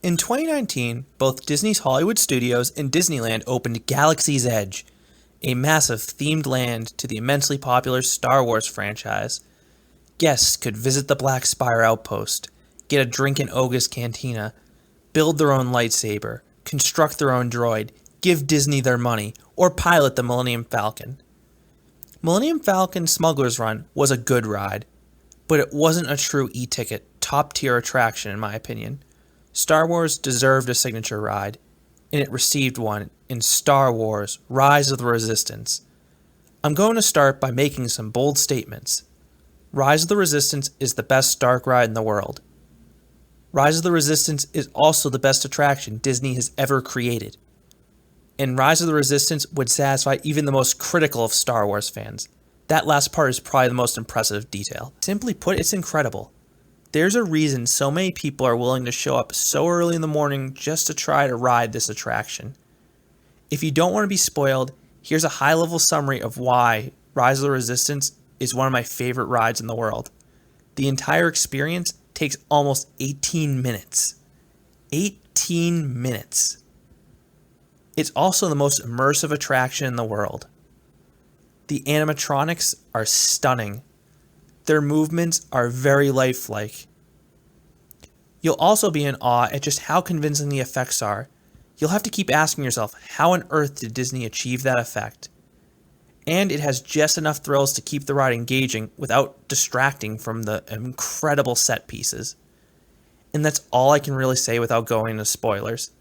In 2019, both Disney's Hollywood Studios and Disneyland opened Galaxy's Edge, a massive themed land to the immensely popular Star Wars franchise. Guests could visit the Black Spire Outpost, get a drink in Oga's Cantina, build their own lightsaber, construct their own droid, give Disney their money, or pilot the Millennium Falcon. Millennium Falcon Smuggler's Run was a good ride, but it wasn't a true e-ticket, top-tier attraction in my opinion. Star Wars deserved a signature ride, and it received one in Star Wars Rise of the Resistance. I'm going to start by making some bold statements. Rise of the Resistance is the best dark ride in the world. Rise of the Resistance is also the best attraction Disney has ever created. And Rise of the Resistance would satisfy even the most critical of Star Wars fans. That last part is probably the most impressive detail. Simply put, it's incredible. There's a reason so many people are willing to show up so early in the morning just to try to ride this attraction. If you don't want to be spoiled, here's a high-level summary of why Rise of the Resistance is one of my favorite rides in the world. The entire experience takes almost 18 minutes. 18 minutes. It's also the most immersive attraction in the world. The animatronics are stunning. Their movements are very lifelike. You'll also be in awe at just how convincing the effects are. You'll have to keep asking yourself, how on earth did Disney achieve that effect? And it has just enough thrills to keep the ride engaging without distracting from the incredible set pieces. And that's all I can really say without going into spoilers.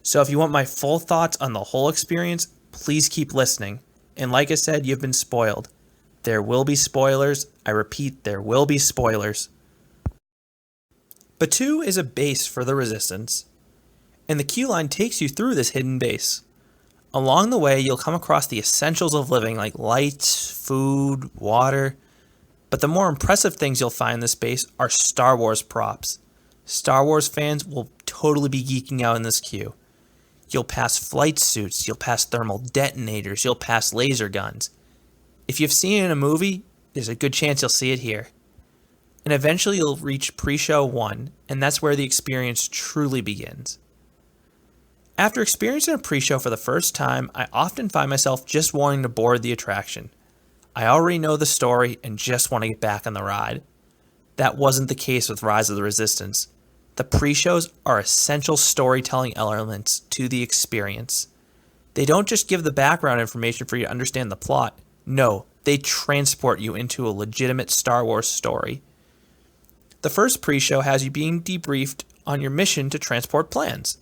So if you want my full thoughts on the whole experience, please keep listening. And like I said, you've been spoiled. There will be spoilers. I repeat, there will be spoilers. Batuu is a base for the Resistance, and the queue line takes you through this hidden base. Along the way, you'll come across the essentials of living like lights, food, water, but the more impressive things you'll find in this base are Star Wars props. Star Wars fans will totally be geeking out in this queue. You'll pass flight suits, you'll pass thermal detonators, you'll pass laser guns. If you've seen it in a movie, there's a good chance you'll see it here. And eventually you'll reach pre-show 1, and that's where the experience truly begins. After experiencing a pre-show for the first time, I often find myself just wanting to board the attraction. I already know the story and just want to get back on the ride. That wasn't the case with Rise of the Resistance. The pre-shows are essential storytelling elements to the experience. They don't just give the background information for you to understand the plot. No, they transport you into a legitimate Star Wars story. The first pre-show has you being debriefed on your mission to transport plans.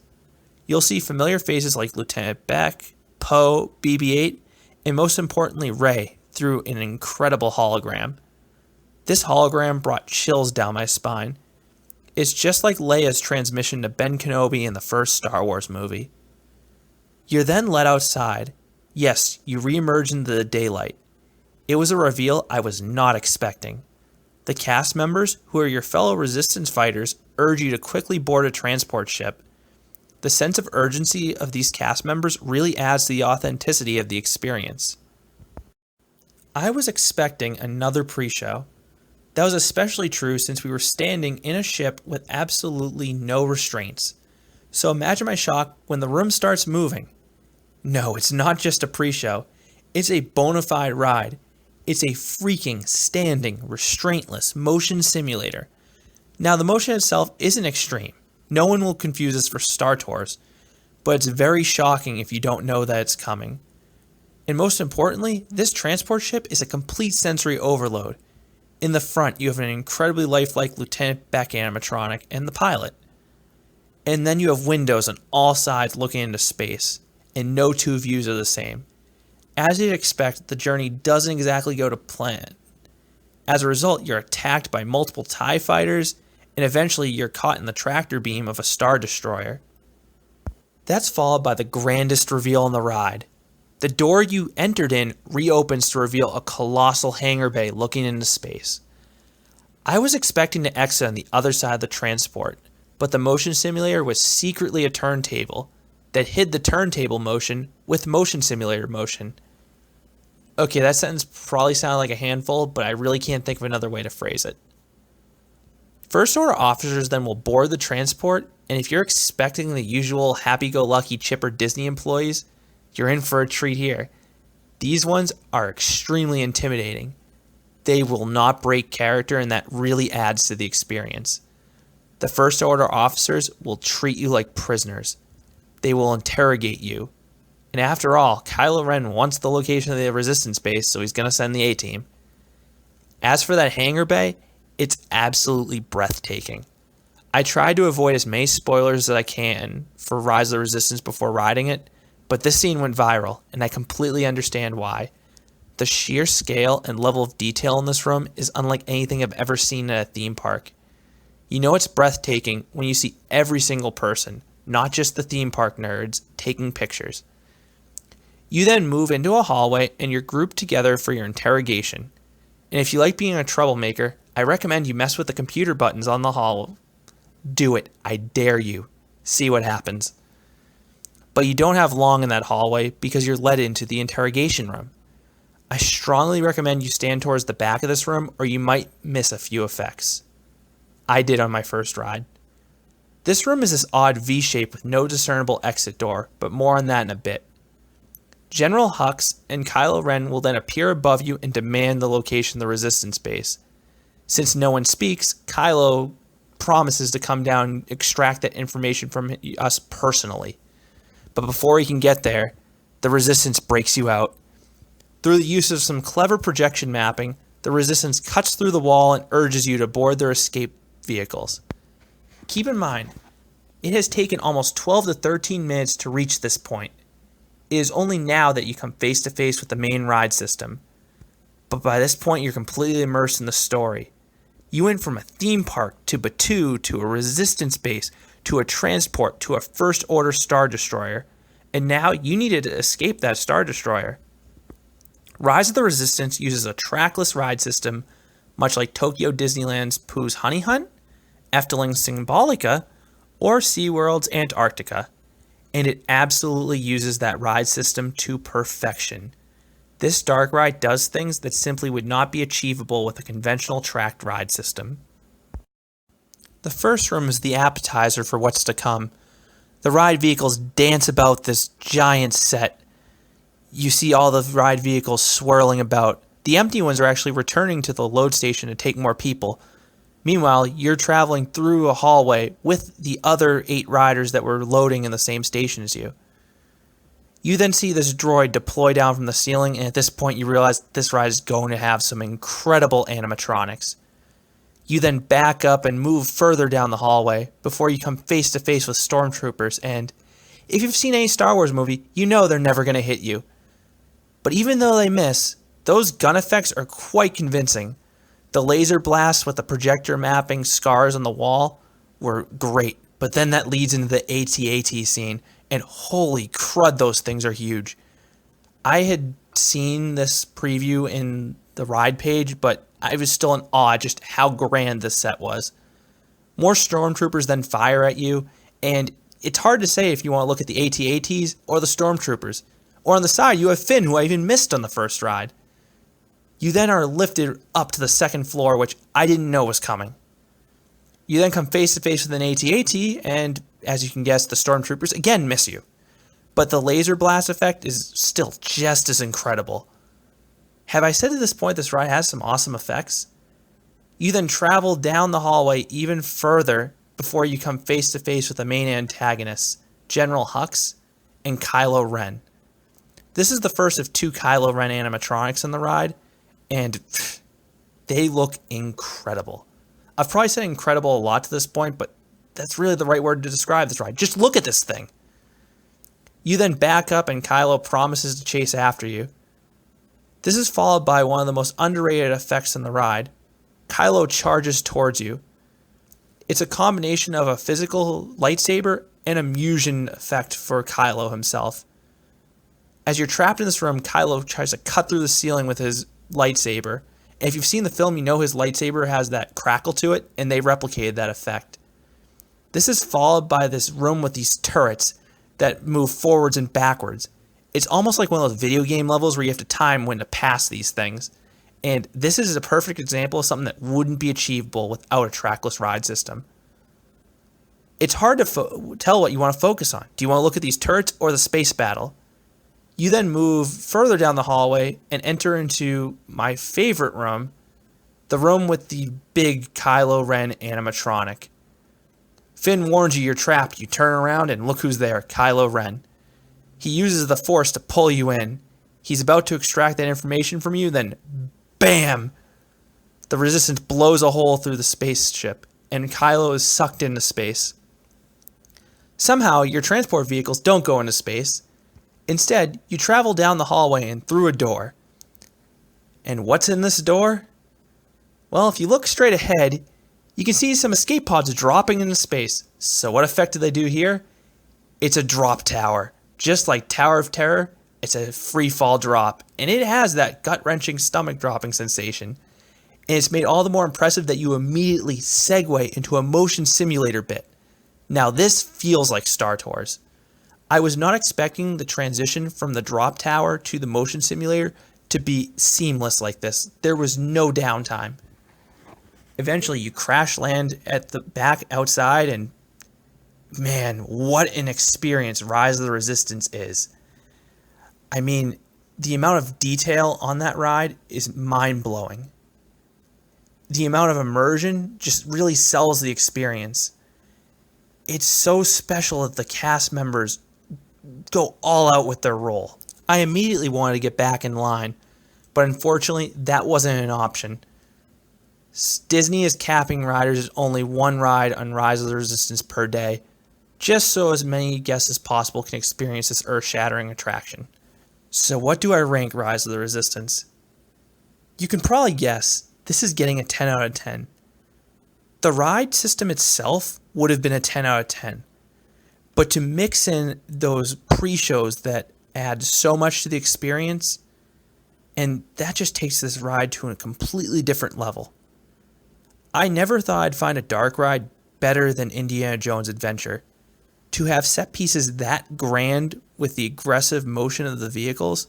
You'll see familiar faces like Lieutenant Beck, Poe, BB-8, and most importantly Rey through an incredible hologram. This hologram brought chills down my spine. It's just like Leia's transmission to Ben Kenobi in the first Star Wars movie. You're then led outside. Yes, you re-emerge into the daylight. It was a reveal I was not expecting. The cast members, who are your fellow Resistance fighters, urge you to quickly board a transport ship. The sense of urgency of these cast members really adds to the authenticity of the experience. I was expecting another pre-show. That was especially true since we were standing in a ship with absolutely no restraints. So imagine my shock when the room starts moving. No, it's not just a pre-show. It's a bona fide ride. It's a freaking standing, restraintless motion simulator. Now, the motion itself isn't extreme. No one will confuse this for Star Tours, but it's very shocking if you don't know that it's coming. And most importantly, this transport ship is a complete sensory overload. In the front, you have an incredibly lifelike Lieutenant Beck animatronic and the pilot. And then you have windows on all sides looking into space, and no two views are the same. As you'd expect, the journey doesn't exactly go to plan. As a result, you're attacked by multiple TIE fighters, and eventually you're caught in the tractor beam of a Star Destroyer. That's followed by the grandest reveal in the ride. The door you entered in reopens to reveal a colossal hangar bay looking into space. I was expecting to exit on the other side of the transport, but the motion simulator was secretly a turntable that hid the turntable motion with motion simulator motion. Okay, that sentence probably sounded like a handful, but I really can't think of another way to phrase it. First order officers then will board the transport, and if you're expecting the usual happy-go-lucky chipper Disney employees, you're in for a treat here. These ones are extremely intimidating. They will not break character, and that really adds to the experience. The first order officers will treat you like prisoners. They will interrogate you. And after all, Kylo Ren wants the location of the Resistance base, so he's going to send the A-Team. As for that hangar bay, it's absolutely breathtaking. I tried to avoid as many spoilers as I can for Rise of the Resistance before riding it, but this scene went viral, and I completely understand why. The sheer scale and level of detail in this room is unlike anything I've ever seen at a theme park. You know it's breathtaking when you see every single person, not just the theme park nerds, taking pictures. You then move into a hallway and you're grouped together for your interrogation. And if you like being a troublemaker, I recommend you mess with the computer buttons on the hall. Do it, I dare you. See what happens. But you don't have long in that hallway because you're led into the interrogation room. I strongly recommend you stand towards the back of this room or you might miss a few effects. I did on my first ride. This room is this odd V-shape with no discernible exit door, but more on that in a bit. General Hux and Kylo Ren will then appear above you and demand the location of the Resistance base. Since no one speaks, Kylo promises to come down and extract that information from us personally. But before he can get there, the Resistance breaks you out. Through the use of some clever projection mapping, the Resistance cuts through the wall and urges you to board their escape vehicles. Keep in mind, it has taken almost 12 to 13 minutes to reach this point. It is only now that you come face to face with the main ride system. But by this point, you're completely immersed in the story. You went from a theme park to Batuu to a Resistance base to a transport to a First Order Star Destroyer, and now you needed to escape that Star Destroyer. Rise of the Resistance uses a trackless ride system, much like Tokyo Disneyland's Pooh's Honey Hunt, Efteling's Symbolica, or SeaWorld's Antarctica, and it absolutely uses that ride system to perfection. This dark ride does things that simply would not be achievable with a conventional tracked ride system. The first room is the appetizer for what's to come. The ride vehicles dance about this giant set. You see all the ride vehicles swirling about. The empty ones are actually returning to the load station to take more people. Meanwhile, you're traveling through a hallway with the other 8 riders that were loading in the same station as you. You then see this droid deploy down from the ceiling, and at this point you realize this ride is going to have some incredible animatronics. You then back up and move further down the hallway before you come face to face with stormtroopers, and if you've seen any Star Wars movie, you know they're never going to hit you. But even though they miss, those gun effects are quite convincing. The laser blasts with the projector mapping scars on the wall were great, but then that leads into the AT-AT scene, and holy crud, those things are huge. I had seen this preview in the ride page, but I was still in awe at just how grand this set was. More stormtroopers then fire at you, and it's hard to say if you want to look at the AT-ATs or the stormtroopers. Or on the side, you have Finn, who I even missed on the first ride. You then are lifted up to the second floor, which I didn't know was coming. You then come face to face with an AT-AT, and as you can guess, the stormtroopers again miss you. But the laser blast effect is still just as incredible. Have I said at this point this ride has some awesome effects? You then travel down the hallway even further before you come face to face with the main antagonists, General Hux and Kylo Ren. This is the first of 2 Kylo Ren animatronics in the ride, and they look incredible. I've probably said incredible a lot to this point, but that's really the right word to describe this ride. Just look at this thing. You then back up and Kylo promises to chase after you. This is followed by one of the most underrated effects in the ride. Kylo charges towards you. It's a combination of a physical lightsaber and a immersion effect for Kylo himself. As you're trapped in this room, Kylo tries to cut through the ceiling with his lightsaber. And if you've seen the film, you know his lightsaber has that crackle to it, and they replicated that effect. This is followed by this room with these turrets that move forwards and backwards. It's almost like one of those video game levels where you have to time when to pass these things. And this is a perfect example of something that wouldn't be achievable without a trackless ride system. It's hard to tell what you want to focus on. Do you want to look at these turrets or the space battle? You then move further down the hallway and enter into my favorite room, the room with the big Kylo Ren animatronic. Finn warns you you're trapped. You turn around and look who's there, Kylo Ren. He uses the Force to pull you in. He's about to extract that information from you, then bam! The Resistance blows a hole through the spaceship, and Kylo is sucked into space. Somehow, your transport vehicles don't go into space. Instead, you travel down the hallway and through a door. And what's in this door? Well, if you look straight ahead, you can see some escape pods dropping into space. So what effect do they do here? It's a drop tower. Just like Tower of Terror, it's a free fall drop. And it has that gut-wrenching stomach dropping sensation. And it's made all the more impressive that you immediately segue into a motion simulator bit. Now this feels like Star Tours. I was not expecting the transition from the drop tower to the motion simulator to be seamless like this. There was no downtime. Eventually you crash land at the back outside, and man, what an experience Rise of the Resistance is. I mean, the amount of detail on that ride is mind-blowing. The amount of immersion just really sells the experience. It's so special that the cast members go all out with their role. I immediately wanted to get back in line, but unfortunately that wasn't an option. Disney is capping riders at only one ride on Rise of the Resistance per day, just so as many guests as possible can experience this earth-shattering attraction. So what do I rank Rise of the Resistance? You can probably guess this is getting a 10 out of 10. The ride system itself would have been a 10 out of 10. But to mix in those pre-shows that add so much to the experience, and that just takes this ride to a completely different level. I never thought I'd find a dark ride better than Indiana Jones Adventure. To have set pieces that grand with the aggressive motion of the vehicles,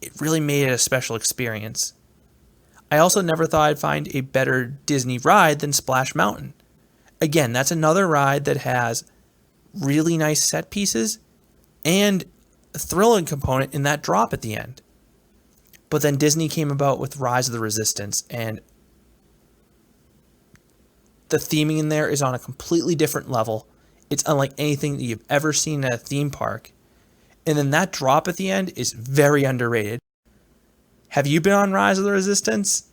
it really made it a special experience. I also never thought I'd find a better Disney ride than Splash Mountain. Again, that's another ride that has really nice set pieces and a thrilling component in that drop at the end. But then Disney came about with Rise of the Resistance, and the theming in there is on a completely different level. It's unlike anything that you've ever seen at a theme park. And then that drop at the end is very underrated. Have you been on Rise of the Resistance?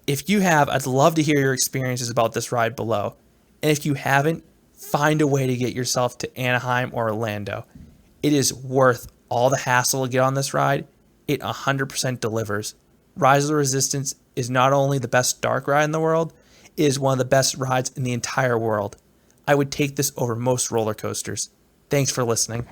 If you have, I'd love to hear your experiences about this ride below. And if you haven't, find a way to get yourself to Anaheim or Orlando. It is worth all the hassle to get on this ride. It 100% delivers. Rise of the Resistance is not only the best dark ride in the world, it is one of the best rides in the entire world. I would take this over most roller coasters. Thanks for listening.